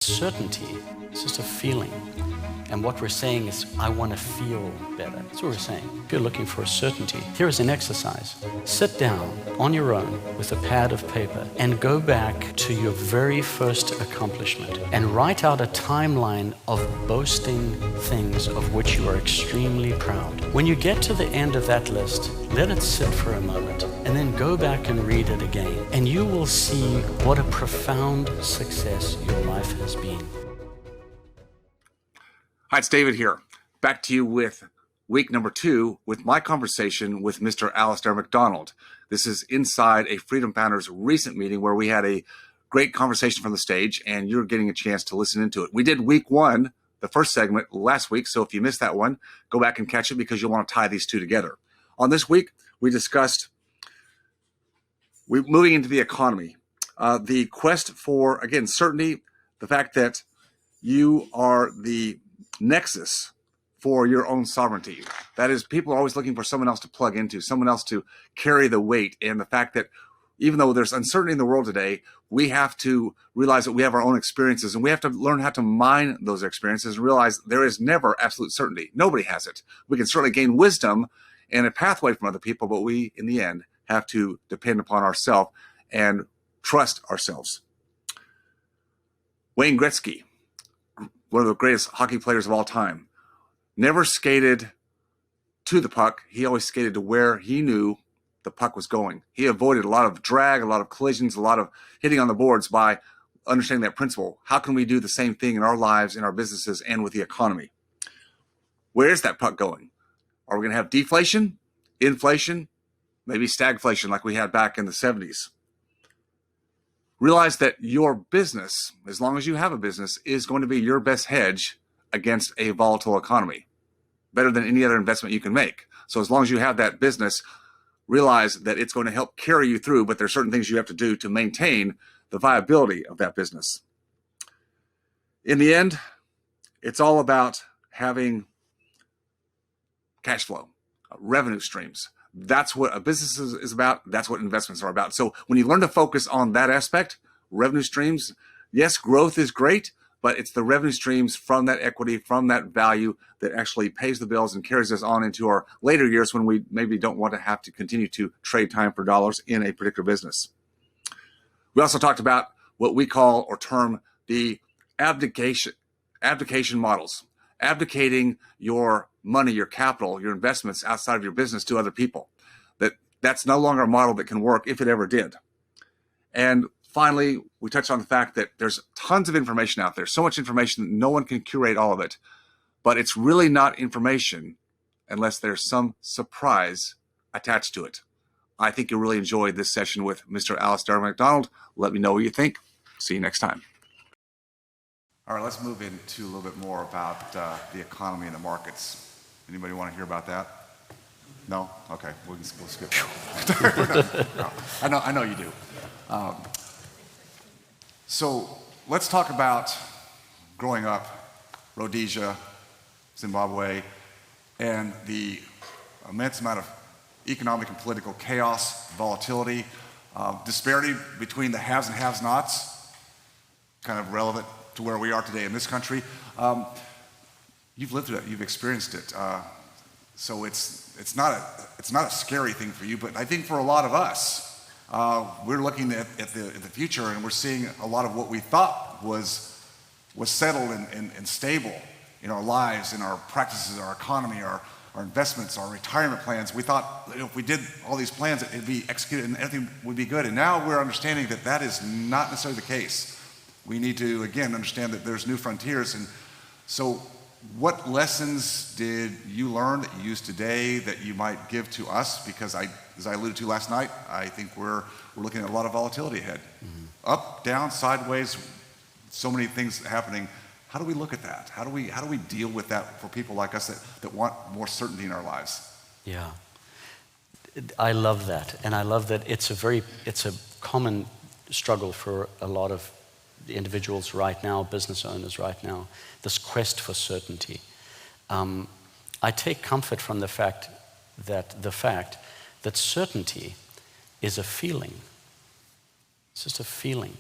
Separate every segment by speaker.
Speaker 1: Certainty is just a feeling. And what we're saying is, I want to feel better. That's what we're saying. If you're looking for certainty, here is an exercise. Sit down on your own with a pad of paper and go back to your very first accomplishment and write out a timeline of boasting things of which you are extremely proud. When you get to the end of that list, let it sit for a moment and then go back and read it again. And you will see what a profound success your life has been.
Speaker 2: Hi, it's David here. Back to you with week number 2 with my conversation with Mr. Alistair McDonald. This is inside a Freedom Founders recent meeting where we had a great conversation from the stage and you're getting a chance to listen into it. We did week 1, the first segment last week, so if you missed that one, go back and catch it because you'll want to tie these two together. On this week, we discussed moving into the economy, the quest for, again, certainty, the fact that you are the nexus for your own sovereignty. That is, people are always looking for someone else to plug into, someone else to carry the weight, and the fact that even though there's uncertainty in the world today, we have to realize that we have our own experiences and we have to learn how to mine those experiences and realize there is never absolute certainty. Nobody has it. We can certainly gain wisdom and a pathway from other people, but we, in the end, have to depend upon ourselves and trust ourselves. Wayne Gretzky, one of the greatest hockey players of all time, never skated to the puck. He always skated to where he knew the puck was going. He avoided a lot of drag, a lot of collisions, a lot of hitting on the boards by understanding that principle. How can we do the same thing in our lives, in our businesses, and with the economy? Where is that puck going? Are we going to have deflation, inflation, maybe stagflation like we had back in the 70s? Realize that your business, as long as you have a business, is going to be your best hedge against a volatile economy, better than any other investment you can make. So as long as you have that business, realize that it's going to help carry you through, but there are certain things you have to do to maintain the viability of that business. In the end, it's all about having cash flow, revenue streams. That's what a business is about. That's what investments are about. So when you learn to focus on that aspect, revenue streams, yes, growth is great, but it's the revenue streams from that equity, from that value that actually pays the bills and carries us on into our later years when we maybe don't want to have to continue to trade time for dollars in a particular business. We also talked about what we call or term the abdication models. Abdicating your money, your capital, your investments outside of your business to other people. That's no longer a model that can work if it ever did. And finally, we touched on the fact that there's tons of information out there, so much information that no one can curate all of it. But it's really not information unless there's some surprise attached to it. I think you'll really enjoy this session with Mr. Alistair McDonald. Let me know what you think. See you next time. All right, let's move into a little bit more about the economy and the markets. Anybody want to hear about that? No? Okay, we'll skip. No, I know you do. So let's talk about growing up, Rhodesia, Zimbabwe, and the immense amount of economic and political chaos, volatility, disparity between the haves and have-nots, kind of relevant to where we are today in this country. You've lived through it, you've experienced it. So it's not a scary thing for you, but I think for a lot of us, we're looking at the future and we're seeing a lot of what we thought was settled and stable in our lives, in our practices, our economy, our investments, our retirement plans. We thought if we did all these plans, it'd be executed and everything would be good. And now we're understanding that that is not necessarily the case. We need to, again, understand that there's new frontiers. And so what lessons did you learn that you use today that you might give to us? Because as I alluded to last night, I think we're looking at a lot of volatility ahead. Mm-hmm. Up, down, sideways, so many things happening. How do we look at that? How do we deal with that for people like us that want more certainty in our lives?
Speaker 1: Yeah, I love that. And I love that it's a common struggle for a lot of the individuals right now, business owners right now, this quest for certainty. I take comfort from the fact that certainty is a feeling. It's just a feeling.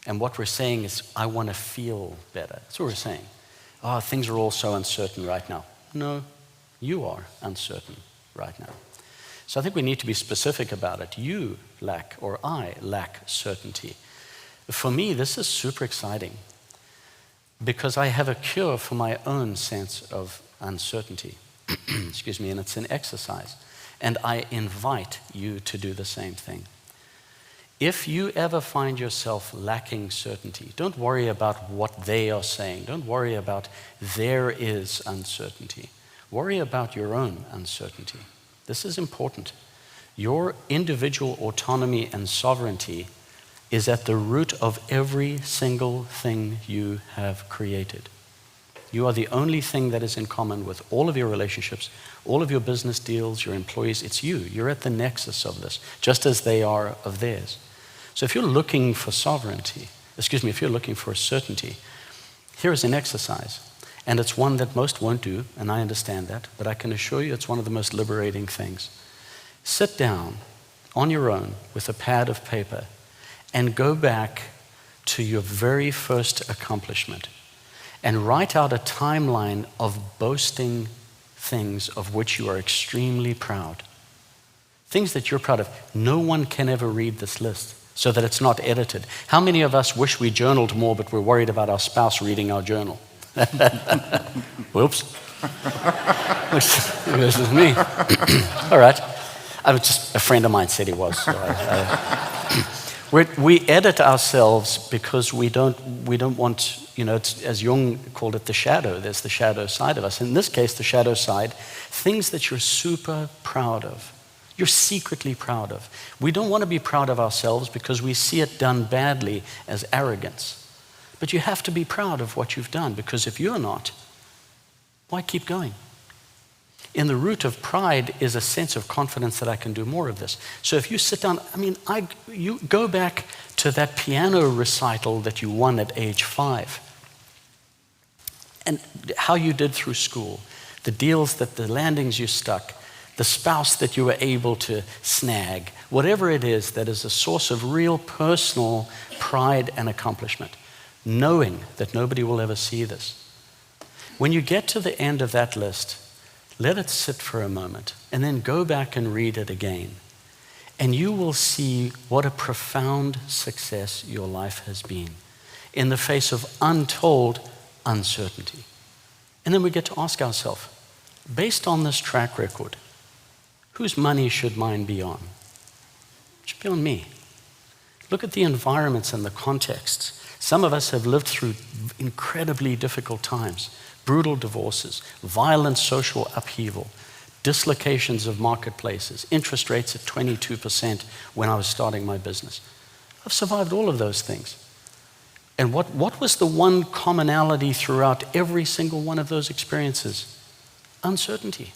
Speaker 1: And what we're saying is, I want to feel better. That's what we're saying. Oh, things are all so uncertain right now. No, you are uncertain right now. So I think we need to be specific about it. You lack, or I lack certainty. For me, this is super exciting because I have a cure for my own sense of uncertainty. Excuse me, and it's an exercise. And I invite you to do the same thing. If you ever find yourself lacking certainty, don't worry about what they are saying. Don't worry about there is uncertainty. Worry about your own uncertainty. This is important. Your individual autonomy and sovereignty is at the root of every single thing you have created. You are the only thing that is in common with all of your relationships, all of your business deals, your employees. It's you. You're at the nexus of this, just as they are of theirs. So if you're looking for sovereignty, if you're looking for certainty, here is an exercise. And it's one that most won't do, and I understand that, but I can assure you it's one of the most liberating things. Sit down on your own with a pad of paper and go back to your very first accomplishment and write out a timeline of boasting things of which you are extremely proud. Things that you're proud of. No one can ever read this list so that it's not edited. How many of us wish we journaled more, but we're worried about our spouse reading our journal? Whoops. This is me. All right. I was just, a friend of mine said he was. So we edit ourselves because we don't want, it's, as Jung called it, the shadow. There's the shadow side of us. In this case, the shadow side, things that you're super proud of. You're secretly proud of. We don't want to be proud of ourselves because we see it done badly as arrogance. But you have to be proud of what you've done, because if you're not, why keep going? In the root of pride is a sense of confidence that I can do more of this. So if you sit down, you go back to that piano recital that you won at age 5, and how you did through school, the landings you stuck, the spouse that you were able to snag, whatever it is that is a source of real personal pride and accomplishment. Knowing that nobody will ever see this. When you get to the end of that list, let it sit for a moment and then go back and read it again. And you will see what a profound success your life has been in the face of untold uncertainty. And then we get to ask ourselves, based on this track record, whose money should mine be on? It should be on me. Look at the environments and the contexts. Some of us have lived through incredibly difficult times, brutal divorces, violent social upheaval, dislocations of marketplaces, interest rates at 22% when I was starting my business. I've survived all of those things. And what was the one commonality throughout every single one of those experiences? Uncertainty.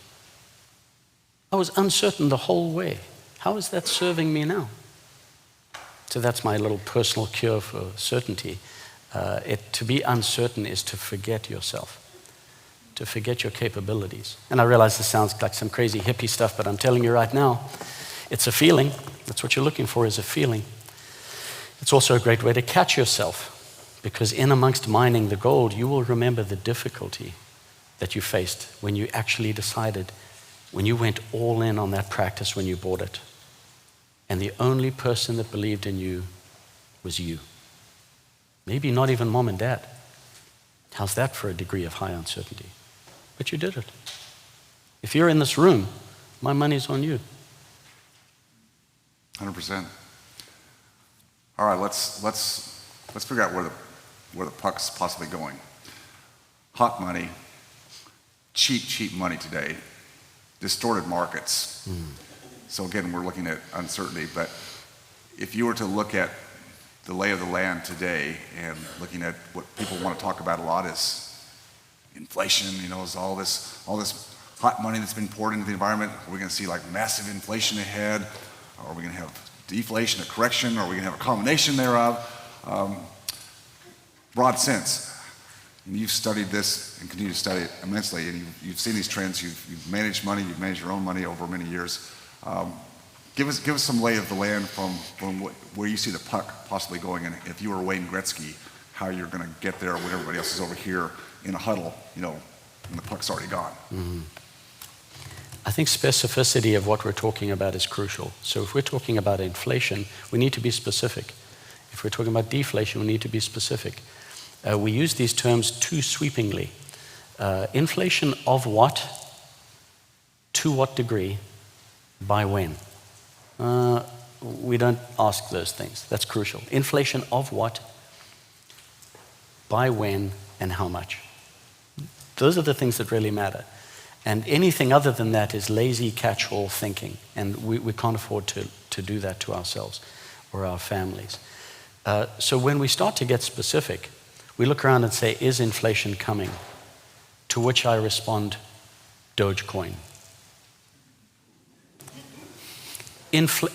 Speaker 1: I was uncertain the whole way. How is that serving me now? So that's my little personal cure for certainty. To be uncertain is to forget yourself, to forget your capabilities. And I realize this sounds like some crazy hippie stuff, but I'm telling you right now, it's a feeling. That's what you're looking for, is a feeling. It's also a great way to catch yourself, because in amongst mining the gold, you will remember the difficulty that you faced when you actually decided, when you went all in on that practice when you bought it. And the only person that believed in you was you. Maybe not even mom and dad. How's that for a degree of high uncertainty? But you did it. If you're in this room, my money's on you.
Speaker 2: 100%. All right, let's figure out where the puck's possibly going. Hot money, cheap money today, distorted markets. So again, we're looking at uncertainty, but if you were to look at the lay of the land today and looking at what people want to talk about a lot is inflation, is all this hot money that's been poured into the environment. Are we going to see like massive inflation ahead? Are we going to have deflation, a correction? Are we going to have a combination thereof? Broad sense. And you've studied this and continue to study it immensely, and you've seen these trends. You've managed money, you've managed your own money over many years. Give us some lay of the land from where you see the puck possibly going, and if you were Wayne Gretzky, how you're going to get there when everybody else is over here in a huddle, and the puck's already gone.
Speaker 1: Mm-hmm. I think specificity of what we're talking about is crucial. So if we're talking about inflation, we need to be specific. If we're talking about deflation, we need to be specific. We use these terms too sweepingly. Inflation of what? To what degree? By when? We don't ask those things. That's crucial. Inflation of what? By when and how much? Those are the things that really matter. And anything other than that is lazy catch-all thinking. And we can't afford to do that to ourselves or our families. So when we start to get specific, we look around and say, is inflation coming? To which I respond, Dogecoin.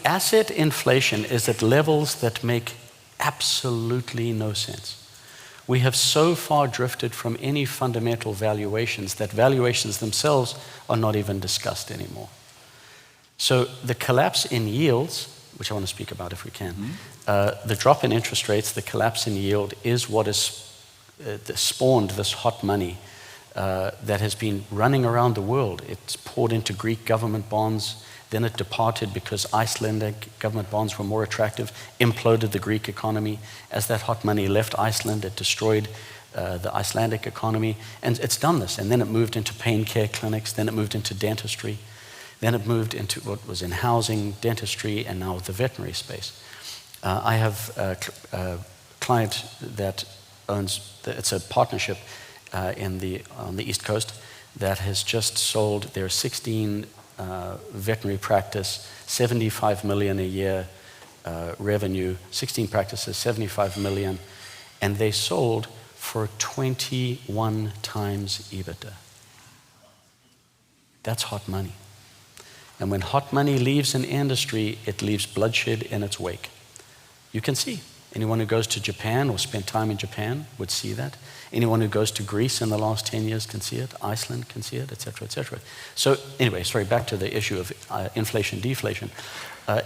Speaker 1: Asset inflation is at levels that make absolutely no sense. We have so far drifted from any fundamental valuations that valuations themselves are not even discussed anymore. So the collapse in yields, which I want to speak about if we can, the drop in interest rates, the collapse in yield is what has spawned this hot money that has been running around the world. It's poured into Greek government bonds. Then it departed because Icelandic government bonds were more attractive, imploded the Greek economy. As that hot money left Iceland, it destroyed the Icelandic economy. And it's done this. And then it moved into pain care clinics. Then it moved into dentistry. Then it moved into what was in housing, dentistry, and now the veterinary space. I have a client that owns, it's a partnership on the East Coast that has just sold their 16 veterinary practice, $75 million a year revenue, 16 practices, $75 million, and they sold for 21 times EBITDA. That's hot money. And when hot money leaves an industry, it leaves bloodshed in its wake. You can see. Anyone who goes to Japan or spent time in Japan would see that. Anyone who goes to Greece in the last 10 years can see it. Iceland can see it, et cetera, et cetera. So anyway, sorry, back to the issue of inflation, deflation.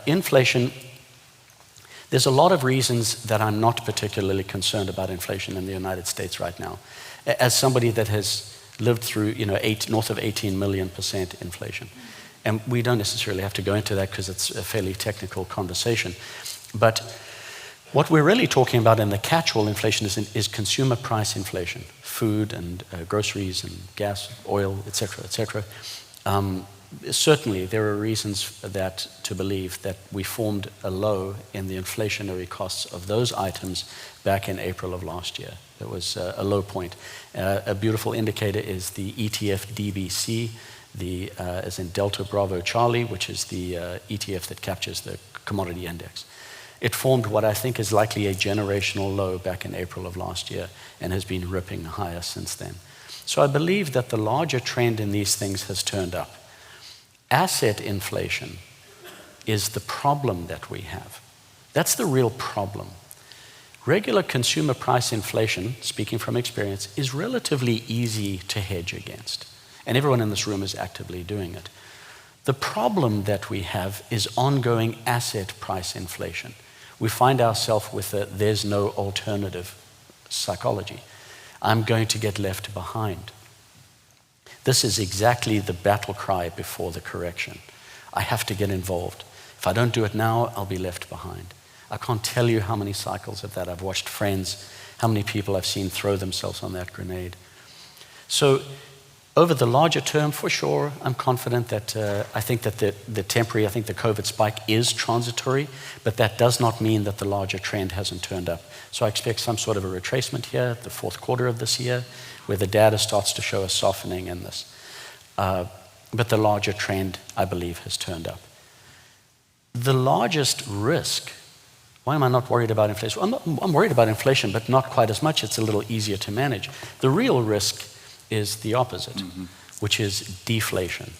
Speaker 1: Inflation, there's a lot of reasons that I'm not particularly concerned about inflation in the United States right now. As somebody that has lived through, north of 18 million% inflation. And we don't necessarily have to go into that because it's a fairly technical conversation. But what we're really talking about in the catch-all inflation is consumer price inflation, food and groceries and gas, oil, et cetera, et cetera. Certainly, there are reasons to believe that we formed a low in the inflationary costs of those items back in April of last year. It was a low point. A beautiful indicator is the ETF DBC, as in Delta Bravo Charlie, which is the ETF that captures the commodity index. It formed what I think is likely a generational low back in April of last year and has been ripping higher since then. So I believe that the larger trend in these things has turned up. Asset inflation is the problem that we have. That's the real problem. Regular consumer price inflation, speaking from experience, is relatively easy to hedge against. And everyone in this room is actively doing it. The problem that we have is ongoing asset price inflation. We find ourselves with a there's no alternative psychology. I'm going to get left behind. This is exactly the battle cry before the correction. I have to get involved. If I don't do it now, I'll be left behind. I can't tell you how many cycles of that I've watched friends, how many people I've seen throw themselves on that grenade. So over the larger term, for sure, I'm confident that I think that the COVID spike is transitory, but that does not mean that the larger trend hasn't turned up. So I expect some sort of a retracement here, the fourth quarter of this year, where the data starts to show a softening in this. But the larger trend, I believe, has turned up. The largest risk, why am I not worried about inflation? I'm worried about inflation, but not quite as much. It's a little easier to manage. The real risk is the opposite, which is deflation.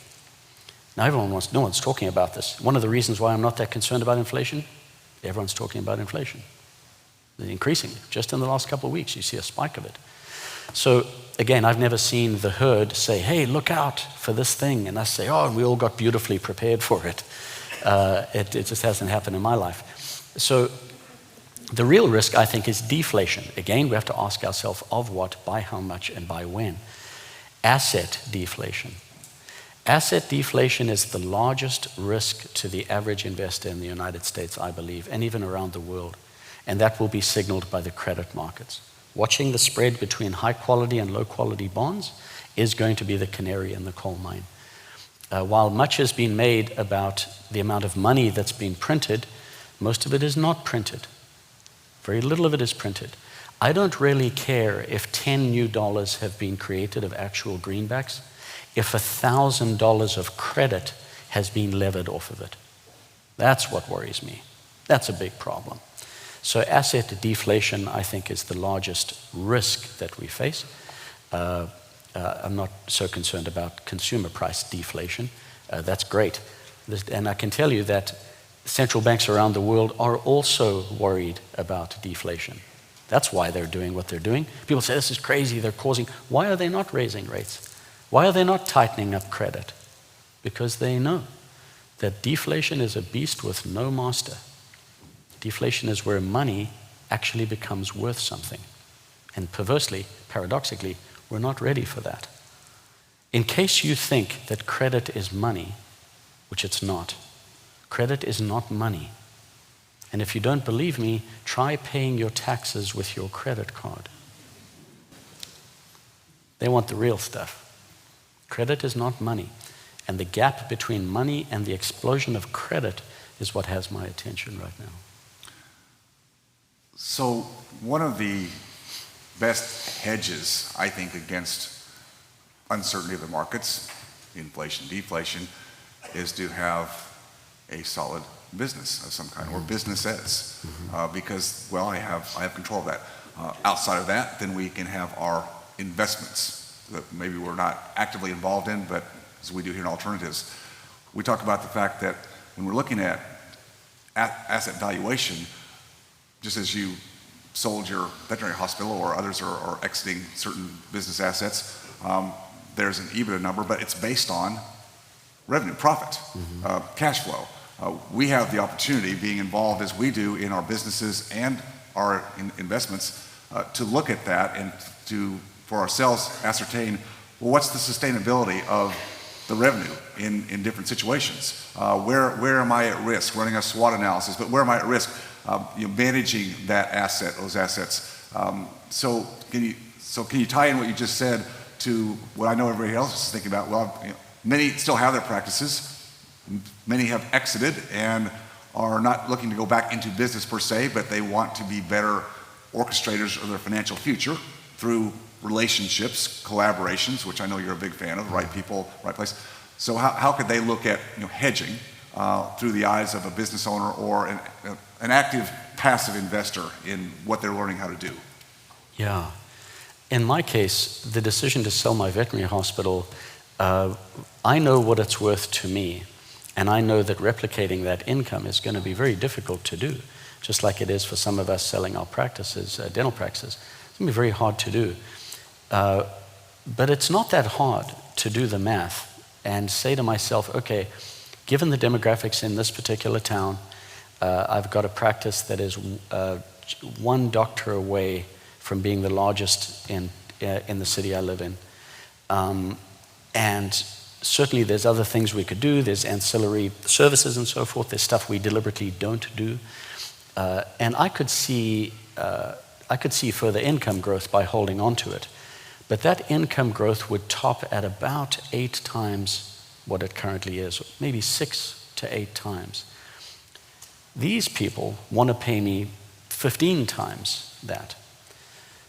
Speaker 1: Now no one's talking about this. One of the reasons why I'm not that concerned about inflation, everyone's talking about inflation. Increasingly, just in the last couple of weeks, you see a spike of it. So again, I've never seen the herd say, hey, look out for this thing, and us say, oh, we all got beautifully prepared for it. It just hasn't happened in my life. So the real risk, I think, is deflation. Again, we have to ask ourselves of what, by how much, and by when. Asset deflation. Asset deflation is the largest risk to the average investor in the United States, I believe, and even around the world. And that will be signaled by the credit markets. Watching the spread between high quality and low quality bonds is going to be the canary in the coal mine. While much has been made about the amount of money that's been printed, most of it is not printed. Very little of it is printed. I don't really care if 10 new dollars have been created of actual greenbacks, if $1,000 of credit has been levered off of it. That's what worries me. That's a big problem. So asset deflation, I think, is the largest risk that we face. I'm not so concerned about consumer price deflation. That's great. And I can tell you that central banks around the world are also worried about deflation. That's why they're doing what they're doing. People say, this is crazy, they're causing. Why are they not raising rates? Why are they not tightening up credit? Because they know that deflation is a beast with no master. Deflation is where money actually becomes worth something. And perversely, paradoxically, we're not ready for that. In case you think that credit is money, which it's not, credit is not money. And if you don't believe me, try paying your taxes with your credit card. They want the real stuff. Credit is not money. And the gap between money and the explosion of credit is what has my attention right now.
Speaker 2: So one of the best hedges, I think, against uncertainty of the markets, inflation, deflation, is to have a solid business of some kind, or businesses, because, well, I have control of that. Outside of that, then we can have our investments that maybe we're not actively involved in, but as we do here in alternatives. We talk about the fact that when we're looking at asset valuation, just as you sold your veterinary hospital or others are exiting certain business assets, there's an EBITDA number, but it's based on revenue, profit, cash flow. We have the opportunity, being involved as we do in our businesses and our investments, to look at that and to, for ourselves, ascertain, well, what's the sustainability of the revenue in different situations? Where am I at risk? Running a SWOT analysis, but where am I at risk? Managing that asset, those assets. So can you tie in what you just said to what I know everybody else is thinking about? Well, many still have their practices. Many have exited and are not looking to go back into business per se, but they want to be better orchestrators of their financial future through relationships, collaborations, which I know you're a big fan of, right people, right place. So how could they look at hedging through the eyes of a business owner or an active passive investor in what they're learning how to do?
Speaker 1: Yeah. In my case, the decision to sell my veterinary hospital, I know what it's worth to me. And I know that replicating that income is going to be very difficult to do, just like it is for some of us selling our practices, dental practices. It's going to be very hard to do. But it's not that hard to do the math and say to myself, okay, given the demographics in this particular town, I've got a practice that is one doctor away from being the largest in the city I live in. And certainly there's other things we could do. There's ancillary services and so forth. There's stuff we deliberately don't do. And I could see further income growth by holding on to it. But that income growth would top at about 8 times what it currently is, maybe 6 to 8 times. These people want to pay me 15 times that.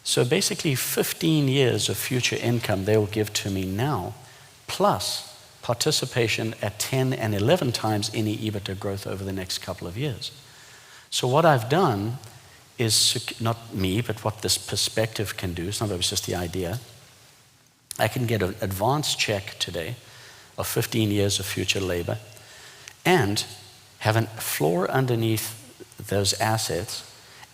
Speaker 1: So basically 15 years of future income they will give to me now, plus participation at 10 and 11 times any EBITDA growth over the next couple of years. So what I've done is, not me, but what this perspective can do, it's not always just the idea. I can get an advance check today of 15 years of future labor and have a floor underneath those assets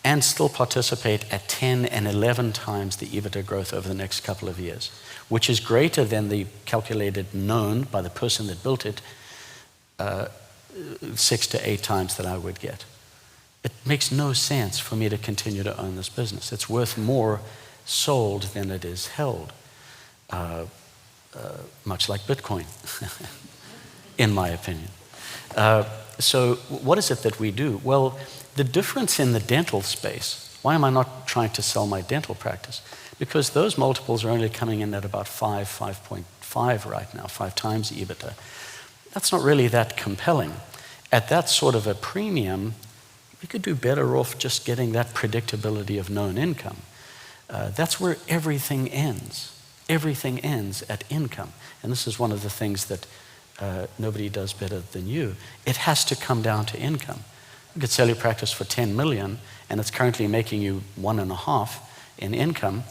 Speaker 1: and still participate at 10 and 11 times the EBITDA growth over the next couple of years, which is greater than the calculated known by the person that built it 6 to 8 times that I would get. It makes no sense for me to continue to own this business. It's worth more sold than it is held, much like Bitcoin, in my opinion. So what is it that we do? Well, the difference in the dental space, why am I not trying to sell my dental practice? Because those multiples are only coming in at about 5.5 right now, 5 times EBITDA. That's not really that compelling. At that sort of a premium, we could do better off just getting that predictability of known income. That's where everything ends. Everything ends at income. And this is one of the things that nobody does better than you. It has to come down to income. You could sell your practice for 10 million, and it's currently making you 1.5 in income.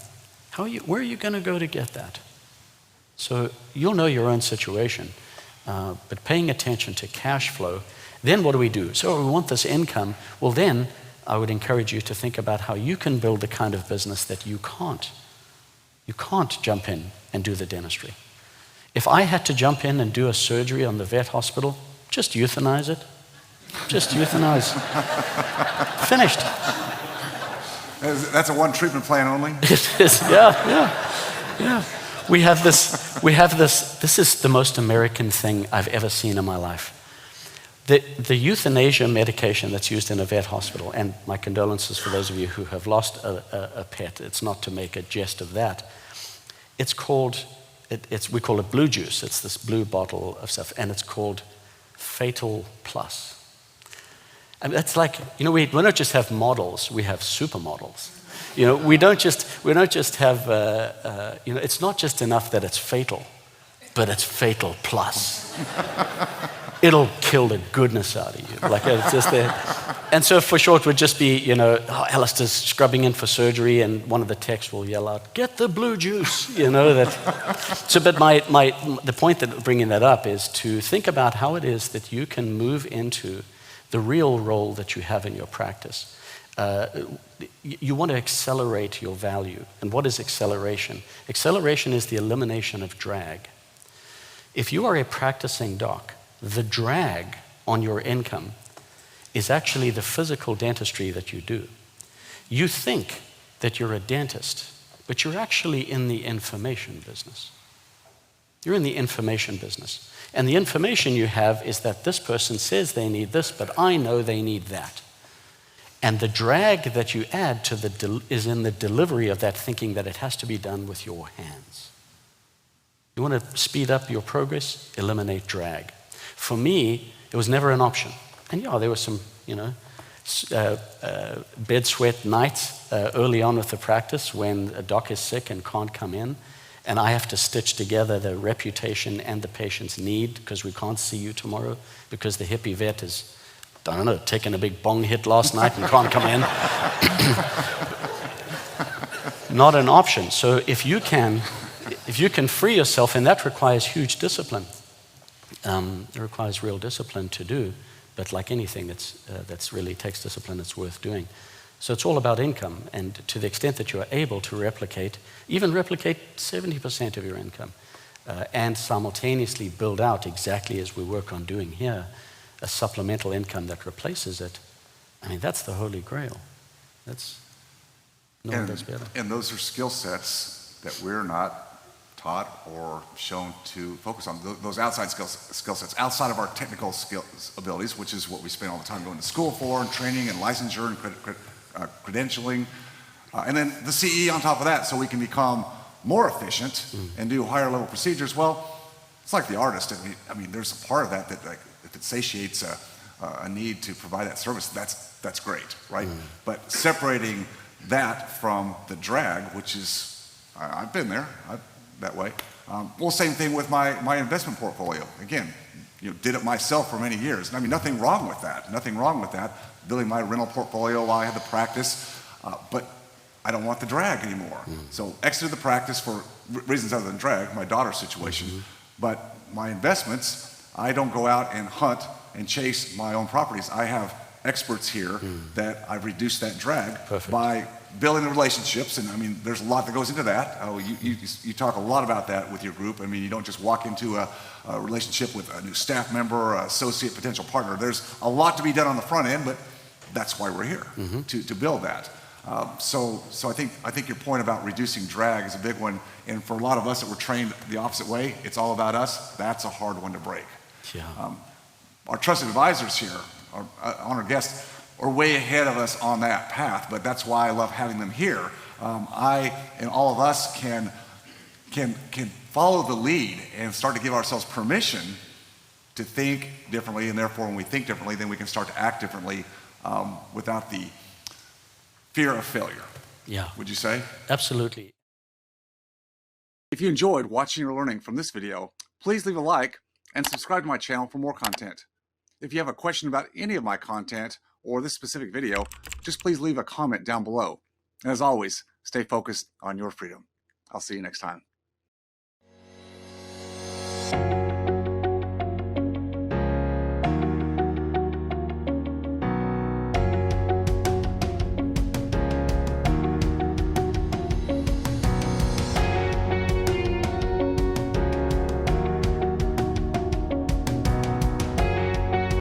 Speaker 1: Where are you going to go to get that? So you'll know your own situation, but paying attention to cash flow. Then what do we do? So we want this income. Well, then I would encourage you to think about how you can build the kind of business that you can't. You can't jump in and do the dentistry. If I had to jump in and do a surgery on the vet hospital, just euthanize it. Just euthanize. Finished.
Speaker 2: That's a one treatment plan only?
Speaker 1: It is, yeah. We have this, this is the most American thing I've ever seen in my life. The euthanasia medication that's used in a vet hospital, and my condolences for those of you who have lost a pet, it's not to make a jest of that. It's called, we call it blue juice. It's this blue bottle of stuff, and it's called Fatal Plus. And that's like, we don't just have models, we have supermodels. We don't just have, it's not just enough that it's fatal, but it's Fatal Plus. It'll kill the goodness out of you. Like it's just there. And so for short, it would just be, Alistair's scrubbing in for surgery, and one of the techs will yell out, "Get the blue juice!" So, but the point that bringing that up is to think about how it is that you can move into the real role that you have in your practice. You want to accelerate your value. And what is acceleration? Acceleration is the elimination of drag. If you are a practicing doc, the drag on your income is actually the physical dentistry that you do. You think that you're a dentist, but you're actually in the information business. You're in the information business. And the information you have is that this person says they need this, but I know they need that. And the drag that you add to is in the delivery of that thinking that it has to be done with your hands. You want to speed up your progress? Eliminate drag. For me, it was never an option. And there were some, bed sweat nights early on with the practice when a doc is sick and can't come in. And I have to stitch together the reputation and the patient's need because we can't see you tomorrow because the hippie vet is, I don't know, taking a big bong hit last night and can't come in. Not an option. So if you can free yourself, and that requires huge discipline. It requires real discipline to do, but like anything that's really takes discipline, it's worth doing. So it's all about income, and to the extent that you are able to replicate 70% of your income, and simultaneously build out exactly as we work on doing here, a supplemental income that replaces it. I mean, that's the holy grail. No one does better.
Speaker 2: And those are skill sets that we're not taught or shown to focus on. Those outside skill sets, outside of our technical abilities, which is what we spend all the time going to school for, and training and licensure and credentialing, and then the CE on top of that, so we can become more efficient and do higher level procedures. Well, it's like the artist. I mean, there's a part of that like if it satiates a need to provide that service, that's great, right? But separating that from the drag, which is, I've been there that way. Well, same thing with my investment portfolio. Again, did it myself for many years. And I mean, nothing wrong with that. Nothing wrong with that. Building my rental portfolio while I had the practice, but I don't want the drag anymore. So exited the practice for reasons other than drag, my daughter's situation. But my investments, I don't go out and hunt and chase my own properties. I have experts here that I've reduced that drag
Speaker 1: Perfect.
Speaker 2: by building the relationships. And I mean, there's a lot that goes into that. You talk a lot about that with your group. I mean, you don't just walk into a relationship with a new staff member or associate, potential partner. There's a lot to be done on the front end, but that's why we're here, to build that. So I think your point about reducing drag is a big one. And for a lot of us that were trained the opposite way, it's all about us. That's a hard one to break.
Speaker 1: Yeah.
Speaker 2: Our trusted advisors here, our honored guests, are way ahead of us on that path, but that's why I love having them here. I and all of us can follow the lead and start to give ourselves permission to think differently, and therefore when we think differently, then we can start to act differently without the fear of failure.
Speaker 1: Yeah.
Speaker 2: Would you say?
Speaker 1: Absolutely.
Speaker 2: If you enjoyed watching or learning from this video, please leave a like and subscribe to my channel for more content. If you have a question about any of my content or this specific video, just please leave a comment down below. And as always, stay focused on your freedom. I'll see you next time.